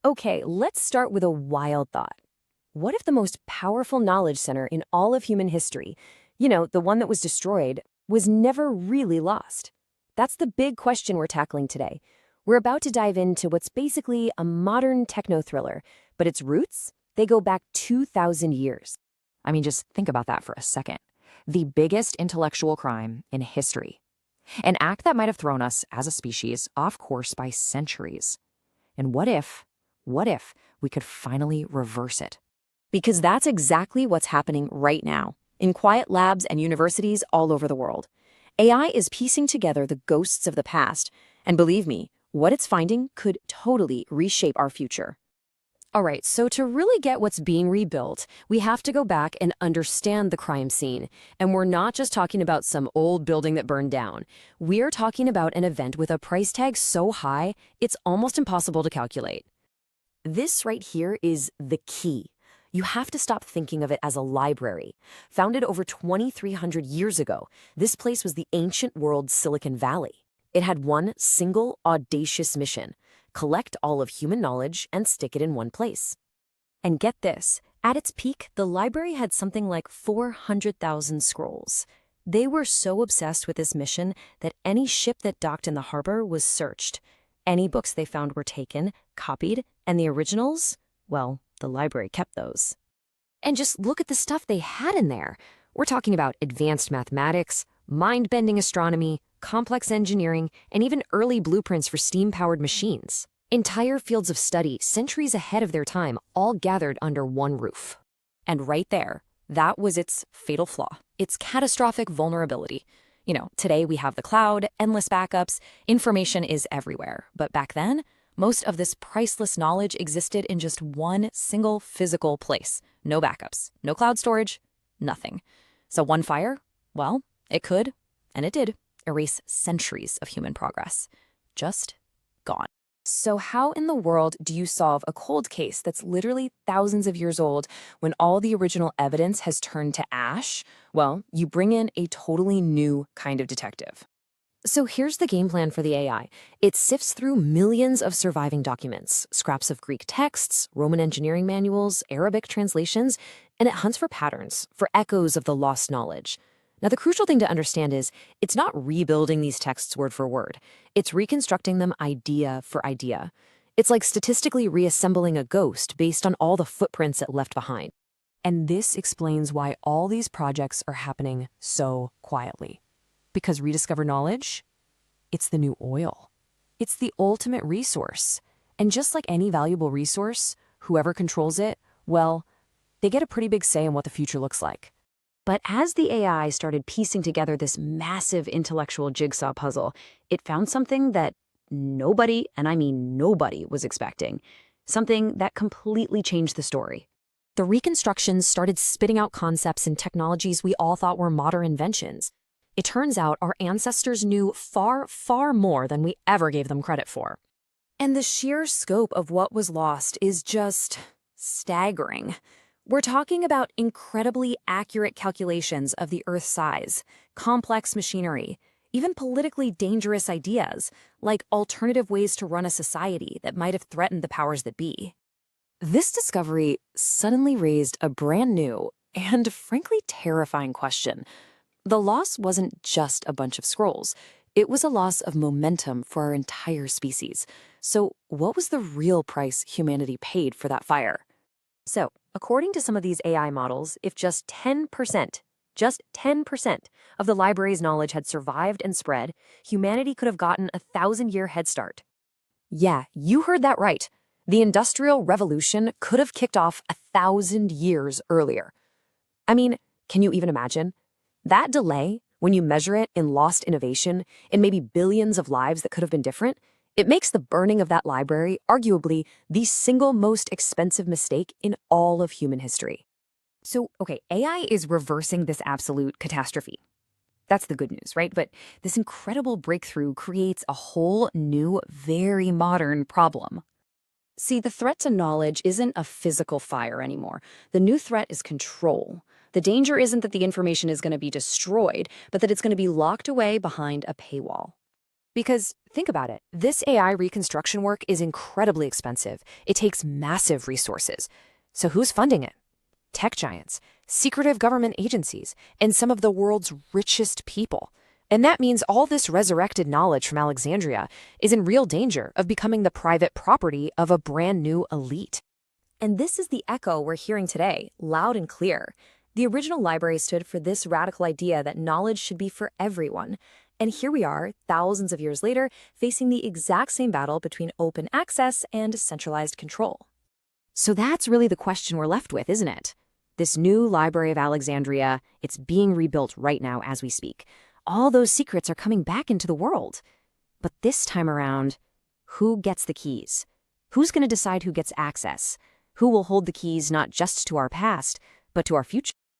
Okay, let's start with a wild thought. What if the most powerful knowledge center in all of human history, the one that was destroyed, was never really lost? That's the big question we're tackling today. We're about to dive into what's basically a modern techno-thriller, but its roots, they go back 2,000 years. I mean, just think about that for a second. The biggest intellectual crime in history. An act that might have thrown us, as a species, off course by centuries. And what if we could finally reverse it? Because that's exactly what's happening right now, in quiet labs and universities all over the world. AI is piecing together the ghosts of the past, and believe me, what it's finding could totally reshape our future. All right, so to really get what's being rebuilt, we have to go back and understand the crime scene. And we're not just talking about some old building that burned down. We're talking about an event with a price tag so high, it's almost impossible to calculate. This right here is the key. You have to stop thinking of it as a library. Founded over 2,300 years ago, this place was the ancient world's Silicon Valley. It had one single, audacious mission: collect all of human knowledge and stick it in one place. And get this, at its peak, the library had something like 400,000 scrolls. They were so obsessed with this mission that any ship that docked in the harbor was searched. Any books they found were taken, copied, and the originals, well, the library kept those. And just look at the stuff they had in there. We're talking about advanced mathematics, mind-bending astronomy, complex engineering, and even early blueprints for steam-powered machines. Entire fields of study, centuries ahead of their time, all gathered under one roof. And right there, that was its fatal flaw, its catastrophic vulnerability. Today we have the cloud, endless backups, information is everywhere. But back then, most of this priceless knowledge existed in just one single physical place. No backups, no cloud storage, nothing. So one fire, well, it could, and it did, erase centuries of human progress. Just gone. So how in the world do you solve a cold case that's literally thousands of years old when all the original evidence has turned to ash? Well, you bring in a totally new kind of detective. So here's the game plan for the AI. It sifts through millions of surviving documents, scraps of Greek texts, Roman engineering manuals, Arabic translations, and it hunts for patterns, for echoes of the lost knowledge. Now, the crucial thing to understand is it's not rebuilding these texts word for word. It's reconstructing them idea for idea. It's like statistically reassembling a ghost based on all the footprints it left behind. And this explains why all these projects are happening so quietly. Because rediscover knowledge, it's the new oil. It's the ultimate resource. And just like any valuable resource, whoever controls it, well, they get a pretty big say in what the future looks like. But as the AI started piecing together this massive intellectual jigsaw puzzle, it found something that nobody, and I mean nobody, was expecting. Something that completely changed the story. The reconstructions started spitting out concepts and technologies we all thought were modern inventions. It turns out our ancestors knew far, far more than we ever gave them credit for. And the sheer scope of what was lost is just staggering. We're talking about incredibly accurate calculations of the Earth's size, complex machinery, even politically dangerous ideas, like alternative ways to run a society that might have threatened the powers that be. This discovery suddenly raised a brand new and frankly terrifying question. The loss wasn't just a bunch of scrolls. It was a loss of momentum for our entire species. So what was the real price humanity paid for that fire? So, according to some of these AI models, if just 10% of the library's knowledge had survived and spread, humanity could have gotten a 1,000-year head start. Yeah, you heard that right. The Industrial Revolution could have kicked off 1,000 years earlier. I mean, can you even imagine? That delay, when you measure it in lost innovation, in maybe billions of lives that could have been different, it makes the burning of that library arguably the single most expensive mistake in all of human history. So, okay, AI is reversing this absolute catastrophe. That's the good news, right? But this incredible breakthrough creates a whole new, very modern problem. See, the threat to knowledge isn't a physical fire anymore. The new threat is control. The danger isn't that the information is going to be destroyed, but that it's going to be locked away behind a paywall. Because think about it, this AI reconstruction work is incredibly expensive. It takes massive resources. So who's funding it? Tech giants, secretive government agencies, and some of the world's richest people. And that means all this resurrected knowledge from Alexandria is in real danger of becoming the private property of a brand new elite. And this is the echo we're hearing today, loud and clear. The original library stood for this radical idea that knowledge should be for everyone. And here we are, thousands of years later, facing the exact same battle between open access and centralized control. So that's really the question we're left with, isn't it? This new Library of Alexandria, it's being rebuilt right now as we speak. All those secrets are coming back into the world. But this time around, who gets the keys? Who's going to decide who gets access? Who will hold the keys not just to our past, but to our future?